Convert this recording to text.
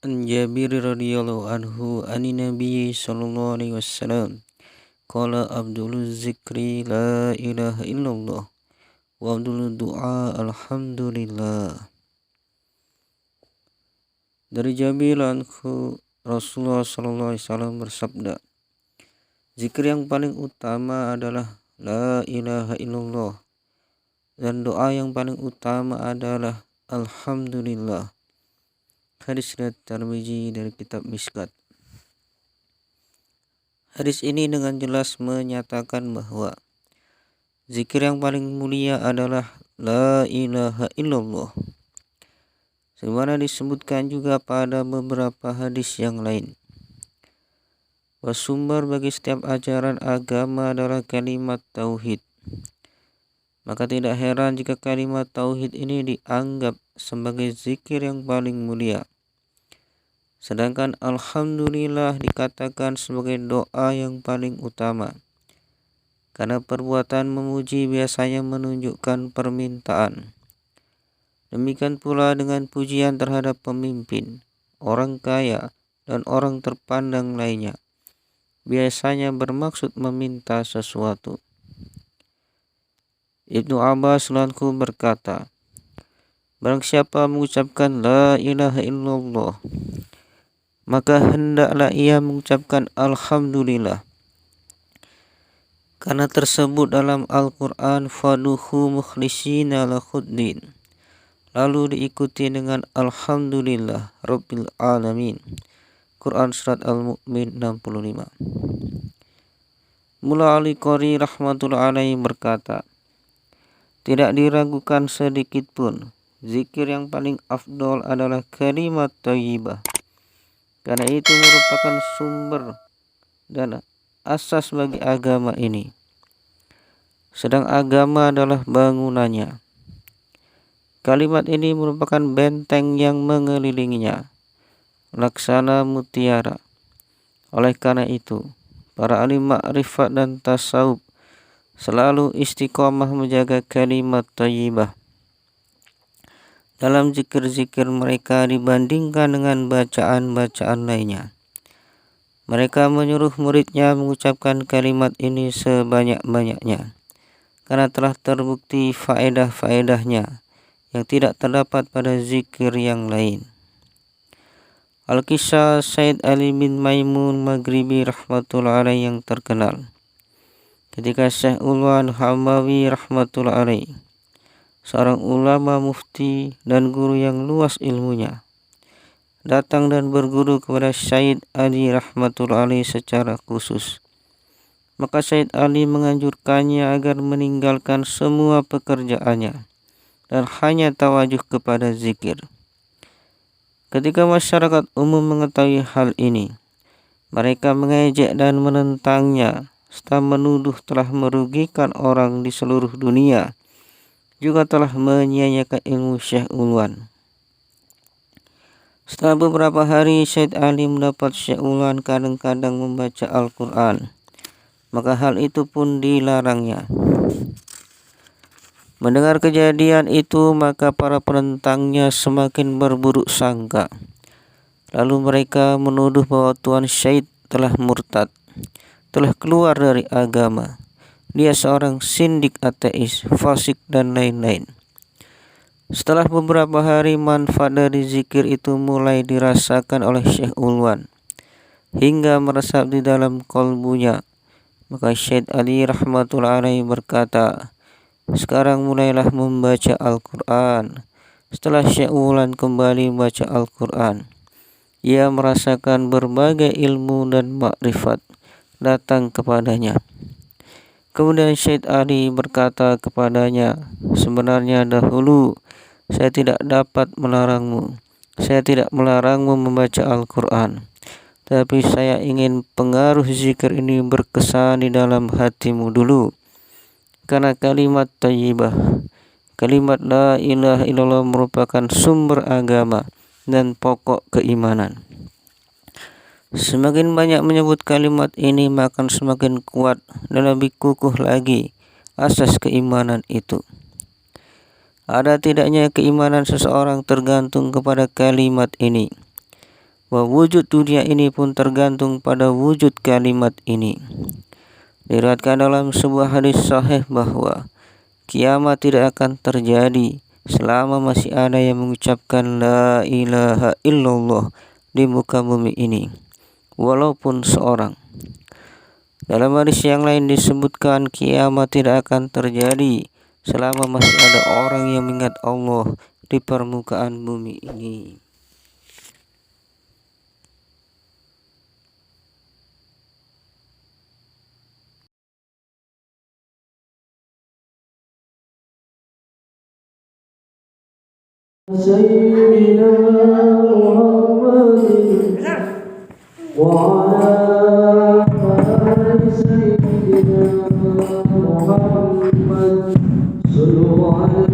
An Jabir radhiyallahu anhu anin Nabi sallallahu alaihi wasallam qala abduluz zikri la ilaha illallah wa abdulud du'a alhamdulillah. Dari Jabir anhu Rasulullah sallallahu alaihi wasallam bersabda, zikir yang paling utama adalah la ilaha illallah dan doa yang paling utama adalah alhamdulillah. Hadis riwayat Tirmizi dari kitab Mishkat. Hadis ini dengan jelas menyatakan bahwa zikir yang paling mulia adalah la ilaha illallah. Sebagaimana disebutkan juga pada beberapa hadis yang lain. Sumber bagi setiap ajaran agama adalah kalimat tauhid. Maka tidak heran jika kalimat tauhid ini dianggap sebagai zikir yang paling mulia. Sedangkan alhamdulillah dikatakan sebagai doa yang paling utama. Karena perbuatan memuji biasanya menunjukkan permintaan. Demikian pula dengan pujian terhadap pemimpin, orang kaya, dan orang terpandang lainnya. Biasanya bermaksud meminta sesuatu. Ibnu Abbas lanku berkata, barang siapa mengucapkan la ilaha illallah, maka hendaklah ia mengucapkan alhamdulillah. Karena tersebut dalam Al-Quran, faduhu mukhlishina lahuddin. Lalu diikuti dengan alhamdulillah rabbil alamin. Quran surat Al-Mu'min 65. Mula Al-Qari rahmatullahi alaihi berkata, tidak diragukan sedikit pun, zikir yang paling afdol adalah kalimat thayyibah. Karena itu merupakan sumber dan asas bagi agama ini. Sedang agama adalah bangunannya. Kalimat ini merupakan benteng yang mengelilinginya, laksana mutiara. Oleh karena itu, para ahli ma'rifat dan tasawuf selalu istiqomah menjaga kalimat thayyibah dalam zikir-zikir mereka dibandingkan dengan bacaan-bacaan lainnya. Mereka menyuruh muridnya mengucapkan kalimat ini sebanyak-banyaknya, karena telah terbukti faedah-faedahnya yang tidak terdapat pada zikir yang lain. Al-Kisah Said Ali bin Maimun Maghribi rahmatullah alaih yang terkenal. Ketika Syekh Ulwan Hamawi rahmatullah alaih, seorang ulama mufti dan guru yang luas ilmunya, datang dan berguru kepada Syed Ali rahmatullah alaih secara khusus. Maka Syed Ali menganjurkannya agar meninggalkan semua pekerjaannya dan hanya tawajuh kepada zikir. Ketika masyarakat umum mengetahui hal ini, mereka mengejek dan menentangnya, serta menuduh telah merugikan orang di seluruh dunia, juga telah menyia-nyiakan ilmu Syekh Ulwan. Setelah beberapa hari, Syed Ali mendapat Syekh Ulwan kadang-kadang membaca Al-Quran. Maka hal itu pun dilarangnya. Mendengar kejadian itu, maka para penentangnya semakin berburuk sangka. Lalu mereka menuduh bahwa Tuan Syed telah murtad, telah keluar dari agama. Dia seorang sindik ateis, fasik dan lain-lain. Setelah beberapa hari, manfaat dari zikir itu mulai dirasakan oleh Syekh Ulwan hingga meresap di dalam kalbunya. Maka Syed Ali rahmatullah alaihi berkata, sekarang mulailah membaca Al-Quran. Setelah Syekh Ulwan kembali membaca Al-Quran, ia merasakan berbagai ilmu dan makrifat datang kepadanya. Kemudian Syed Ali berkata kepadanya, sebenarnya dahulu saya tidak dapat melarangmu. Saya tidak melarangmu membaca Al-Quran, tapi saya ingin pengaruh zikir ini berkesan di dalam hatimu dulu. Karena kalimat thayyibah, kalimat la ilaha illallah merupakan sumber agama dan pokok keimanan. Semakin banyak menyebut kalimat ini, maka semakin kuat dan lebih kukuh lagi asas keimanan itu. Ada tidaknya keimanan seseorang tergantung kepada kalimat ini. bahwa wujud dunia ini pun tergantung pada wujud kalimat ini. Diriwayatkan dalam sebuah hadis sahih bahwa kiamat tidak akan terjadi selama masih ada yang mengucapkan la ilaha illallah di muka bumi ini, walaupun seorang. Dalam hadis yang lain disebutkan kiamat tidak akan terjadi selama masih ada orang yang mengingat Allah di permukaan bumi ini. سيدنا محمد وعلى آل سيدنا محمد صلوا على